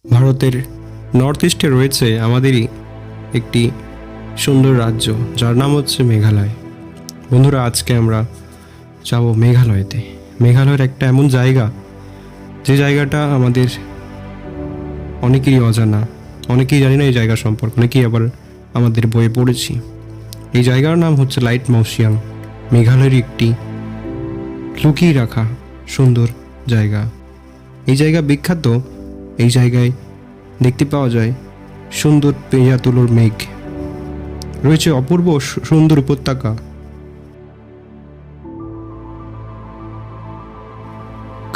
ভারতের নর্থ ইস্টে রয়েছে আমাদেরই একটি সুন্দর রাজ্য, যার নাম হচ্ছে মেঘালয়। বন্ধুরা, আজকে আমরা যাব মেঘালয়তে। মেঘালয়ের একটা এমন জায়গা, যে জায়গাটা আমাদের অনেকেরই অজানা, অনেকেই জানি না এই জায়গা সম্পর্কে, অনেকেই আবার আমাদের বইয়ে পড়েছি। এই জায়গার নাম হচ্ছে লাইট মাউসিয়াং। মেঘালয়ের একটি লুকিয়ে রাখা সুন্দর জায়গা। এই জায়গা বিখ্যাত। এই জায়গায় দেখতে পাওয়া যায় সুন্দর পেঁজা তুলোর মেঘ, রয়েছে অপূর্ব সুন্দর উপত্যকা,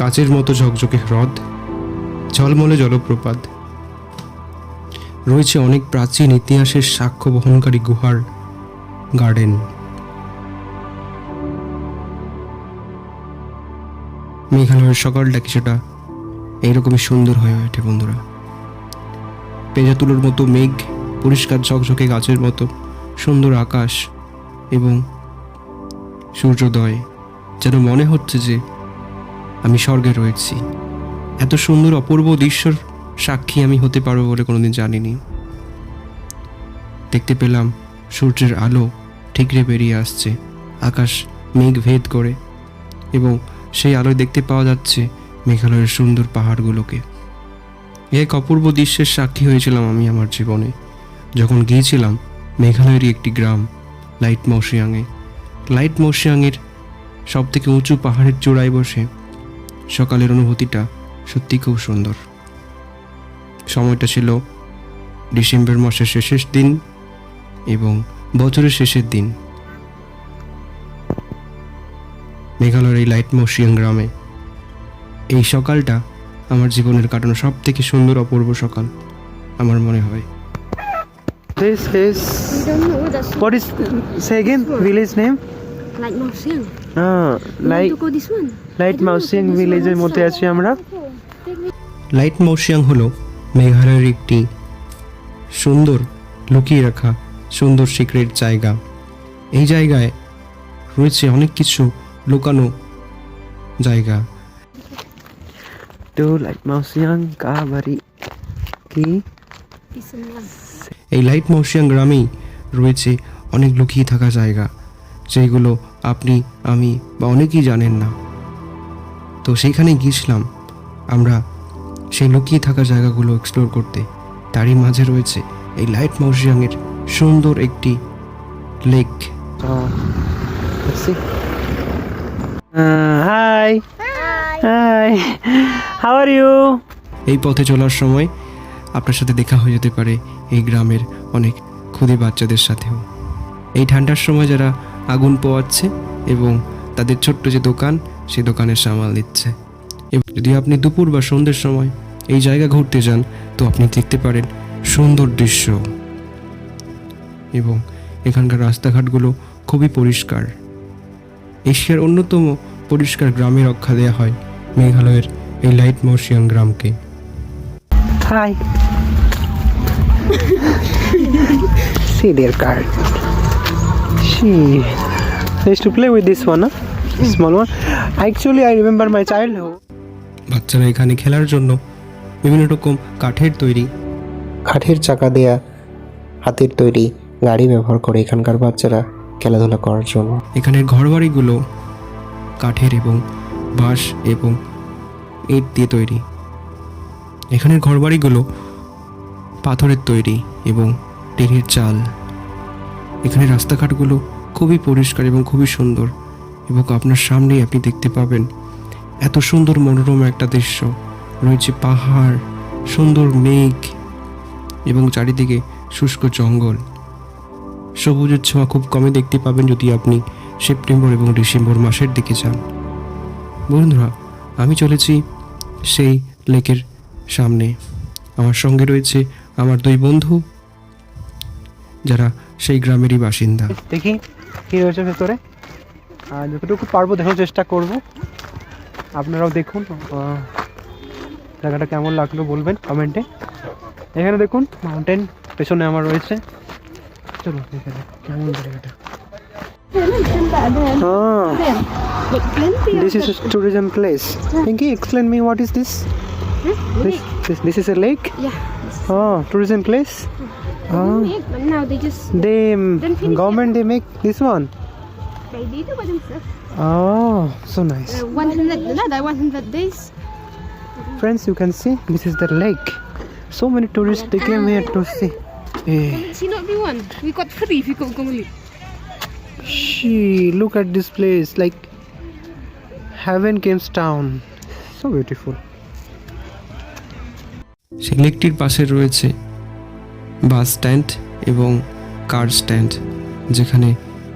কাচের মতো ঝকঝকে হ্রদ, ঝলমলে জলপ্রপাত, রয়েছে অনেক প্রাচীন ইতিহাসের সাক্ষ্য বহনকারী গুহার গার্ডেন। মেঘালয়ের সকালটা কিছুটা এইরকমই সুন্দর হয়ে ওঠে বন্ধুরা। পেঁজা তুলোর মতো মেঘ, পরিষ্কার ঝকঝকে গাছের মতো সুন্দর আকাশ এবং সূর্যোদয়, যেন মনে হচ্ছে যে আমি স্বর্গে রয়েছি। এত সুন্দর অপূর্ব দৃশ্যর সাক্ষী আমি হতে পারবো বলে কোনোদিন জানিনি। দেখতে পেলাম সূর্যের আলো ঠিকরে বেরিয়ে আসছে আকাশ মেঘ ভেদ করে, এবং সেই আলোয় দেখতে পাওয়া যাচ্ছে মেঘালয়ের সুন্দর পাহাড়গুলোকে। এক অপূর্ব দৃশ্যের সাক্ষী হয়েছিলাম আমি আমার জীবনে যখন গিয়েছিলাম মেঘালয়েরই একটি গ্রাম লাইট মাউসিয়াংয়ে। লাইট মাউসিয়াংয়ের সব থেকে উঁচু পাহাড়ের চূড়ায় বসে সকালের অনুভূতিটা সত্যি খুব সুন্দর। সময়টা ছিল ডিসেম্বর মাসের শেষের দিন এবং বছরের শেষের দিন। মেঘালয়ের এই লাইট মাউসিয়াং গ্রামে এই সকালটা আমার জীবনের কাটানো সব থেকে সুন্দর অপূর্ব সকাল আমার মনে হয়। This is We don't know. That's what is say again village name? like Mausiang. Like To go this one. Laitmawsiang ভিলেজের মধ্যে আছি আমরা। লাইট মাউসিয়াং হলো মেঘালয়ের একটি সুন্দর লুকিয়ে রাখা সুন্দর সিক্রেট জায়গা। এই জায়গায় রয়েছে অনেক কিছু লুকানো জায়গা। তো লাইট মাউসিং কা বাড়ি কি? এই লাইট মাউসিয়াং গ্রামেই রয়েছে অনেক লুকিয়ে থাকা জায়গা, যেগুলো আপনি, আমি বা অনেকেই জানেন না। তো সেইখানে গিয়েছিলাম আমরা সেই লুকিয়ে থাকা জায়গাগুলো এক্সপ্লোর করতে। তারই মাঝে রয়েছে এই লাইট মাউসিয়াংয়ের সুন্দর একটি lake. Let's see. Hi. Hi. How are you? এই পথে চলার সময় আপনার সাথে দেখা হয়ে যেতে পারে এই গ্রামের অনেক ক্ষুদে বাচ্চাদের সাথেও। এই ঠান্ডার সময় যারা আগুন পোয়াচ্ছে এবং তাদের ছোট্ট যে দোকান, সেই দোকানের সামাল দিচ্ছে। এবং যদি আপনি দুপুর বা সন্ধ্যের সময় এই জায়গা ঘুরতে যান, তো আপনি দেখতে পারেন সুন্দর দৃশ্য। এবং এখানকার রাস্তাঘাটগুলো খুবই পরিষ্কার। এশিয়ার অন্যতম পরিষ্কার গ্রামে রক্ষা দেওয়া হয় মেঘালয়ের এই লাইট মাউসিয়াং গ্রামকে। Hi. See their card. She used to play with this one, huh? Small one. Actually, I remember my childhood. বাচ্চারা এখানে খেলার জন্য বিভিন্ন রকম কাঠের চাকা দেয়া হাতের তৈরি গাড়ি ব্যবহার করে এখানকার বাচ্চারা খেলাধুলা করার জন্য। এখানের ঘরবাড়িগুলো কাঠের এবং বাঁশ এবং ইট দিয়ে তৈরি। এখানের ঘরবাড়িগুলো পাথরের তৈরি এবং টিনের চাল। এখানে রাস্তাঘাটগুলো খুবই পরিষ্কার এবং খুবই সুন্দর, এবং আপনার সামনেই আপনি দেখতে পাবেন এত সুন্দর মনোরম একটা দৃশ্য। রয়েছে পাহাড়, সুন্দর মেঘ এবং চারিদিকে শুষ্ক জঙ্গল। সবুজের ছোঁয়া খুব কমই দেখতে পাবেন যদি আপনি সেপ্টেম্বর এবং ডিসেম্বর মাসের দিকে যান। বন্ধুরা, আমি চলেছি সেই লেকের সামনে। আমার সঙ্গে রয়েছে আমার দুই বন্ধু, যারা সেই গ্রামেরই বাসিন্দা। দেখি কি রয়েছে ভেতরে, আর যতটুকু পারবো দেখার চেষ্টা করব। আপনারাও দেখুন, জায়গাটা কেমন লাগলো বলবেন কমেন্টে। এখানে দেখুন মাউন্টেন পেছনে আমার রয়েছে। চলো এখানে কেমন জায়গাটা। This is a tourism place. Pinky, explain me what is this? This is a lake. Yeah. Oh, tourism place. Oh, But now they just they Then finish government they make this one. they did it by themselves. Oh, so nice. 100 days. Friends, you can see this is the lake. So many tourists they came here to see. Eh, See not be one. We got free if we go Gongli. look at this place, like heaven comes down. So beautiful. সেই লেকটির পাশে রয়েছে bus stand এবং কার stand, যেখানে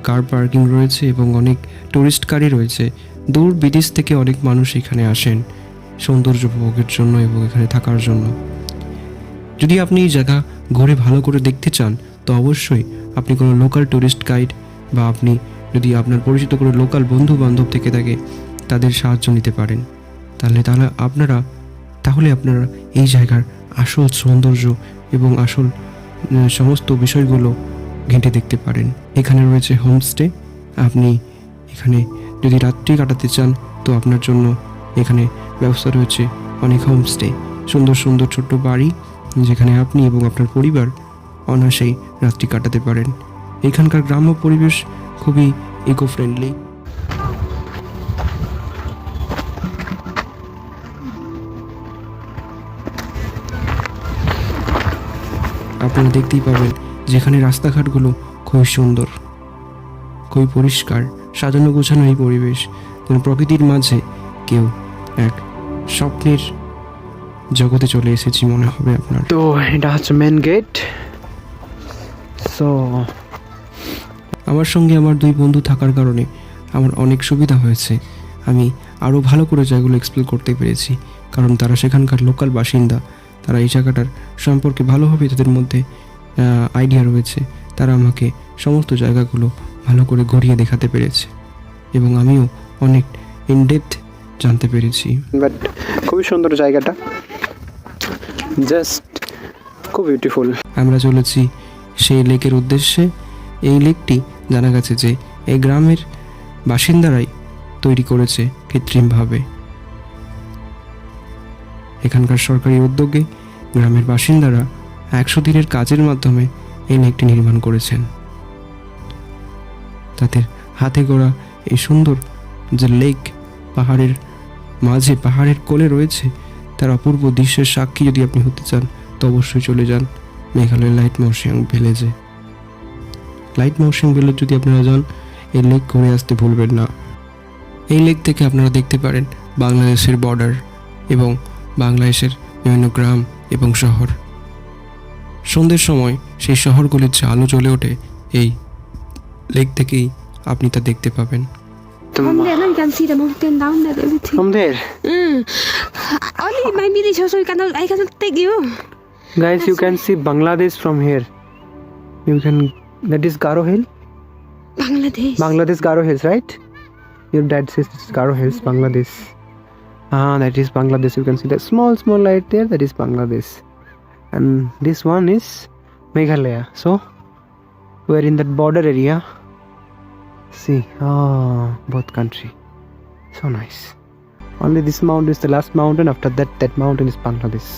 car parking রয়েছে এবং অনেক tourist গাড়ি রয়েছে। দূর বিদেশ থেকে অনেক মানুষ এখানে আসেন সৌন্দর্য উপভোগের জন্য এবং এখানে থাকার জন্য। যদি আপনি এই জায়গা ঘুরে ভালো করে দেখতে চান তো অবশ্যই আপনি কোনো লোকাল টুরিস্ট গাইড বা আপনি যদি আপনার পরিচিত কোনো লোকাল বন্ধু বান্ধব থেকে থাকে তাদের সাহায্য নিতে পারেন। তাহলে আপনারা এই জায়গার আসল সৌন্দর্য এবং আসল সমস্ত বিষয়গুলো ঘেঁটে দেখতে পারেন। এখানে রয়েছে হোমস্টে। আপনি এখানে যদি রাত্রি কাটাতে চান তো আপনার জন্য এখানে ব্যবস্থা রয়েছে অনেক হোমস্টে, সুন্দর সুন্দর ছোট্ট বাড়ি যেখানে আপনি এবং আপনার পরিবার অনায়াসেই রাত্রি কাটাতে পারেন। এখানকার গ্রাম্য পরিবেশ খুবই ইকো ফ্রেন্ডলি। আপনারা দেখতেই পাবেন যেখানে রাস্তাঘাটগুলো খুবই সুন্দর, খুবই পরিষ্কার, সাজানো গোছানো এই পরিবেশ যেন প্রকৃতির মাঝে কেউ এক স্বপ্নের জগতে চলে এসেছি মনে হবে আপনার। তো এটা হচ্ছে মেন গেট। সো আমার সঙ্গে আমার দুই বন্ধু থাকার কারণে আমার অনেক সুবিধা হয়েছে। আমি আরও ভালো করে জায়গাগুলো এক্সপ্লোর করতে পেরেছি, কারণ তারা সেখানকার লোকাল বাসিন্দা। তারা এই জায়গাটার সম্পর্কে ভালোভাবে তাদের মধ্যে আইডিয়া রয়েছে। তারা আমাকে সমস্ত জায়গাগুলো ভালো করে ঘুরিয়ে দেখাতে পেরেছে এবং আমিও অনেক ইনডেপথ জানতে পেরেছি। বাট খুবই সুন্দর জায়গাটা, জাস্ট খুব বিউটিফুল। আমরা চলেছি সেই লেকের উদ্দেশ্যে। এই লেকটি জানা গেছে যে এই গ্রামের বাসিন্দারাই তৈরি করেছে কৃত্রিমভাবে। এখানকার সরকারি উদ্যোগে গ্রামের বাসিন্দারা 100 দিনের কাজের মাধ্যমে এই লেকটি নির্মাণ করেছেন। তাদের হাতে গড়া এই সুন্দর যে লেক পাহাড়ের মাঝে পাহাড়ের কোলে রয়েছে, তার অপূর্ব দৃশ্যের সাক্ষী যদি আপনি হতে চান তো অবশ্যই চলে যান মেঘালয়ের লাইট মাউসিয়াং ভিলেজে। লাইট মাউসিয়াং ভিলেজ যদি আপনারা যান এই লেক ঘুরে আসতে ভুলবেন না। এই লেক থেকে আপনারা দেখতে পারেন বাংলাদেশের বর্ডার এবং বাংলাদেশের বিভিন্ন গ্রাম এবং শহর। সন্ধ্যের সময় সেই শহরগুলির যে আলো জ্বলে ওঠে এই লেক থেকেই আপনি তা দেখতে পাবেন। From there, now you can see the mountain down there, everything. From there, Only my village also I cannot take you. guys, you can see Bangladesh from here. You can, that is Garo Hill. Bangladesh Garo Hills, right? Your dad says this is Garo Hills, Bangladesh. That is Bangladesh. You can see that small light there. That is Bangladesh, and this one is Meghalaya. So we're in that border area. See, both country. So nice. Only this mountain is the last mountain. After that mountain is Bangladesh.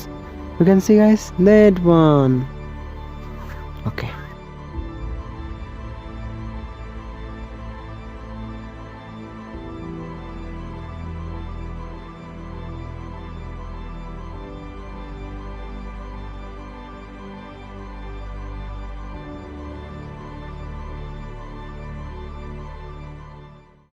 You can see, guys, that one. Okay.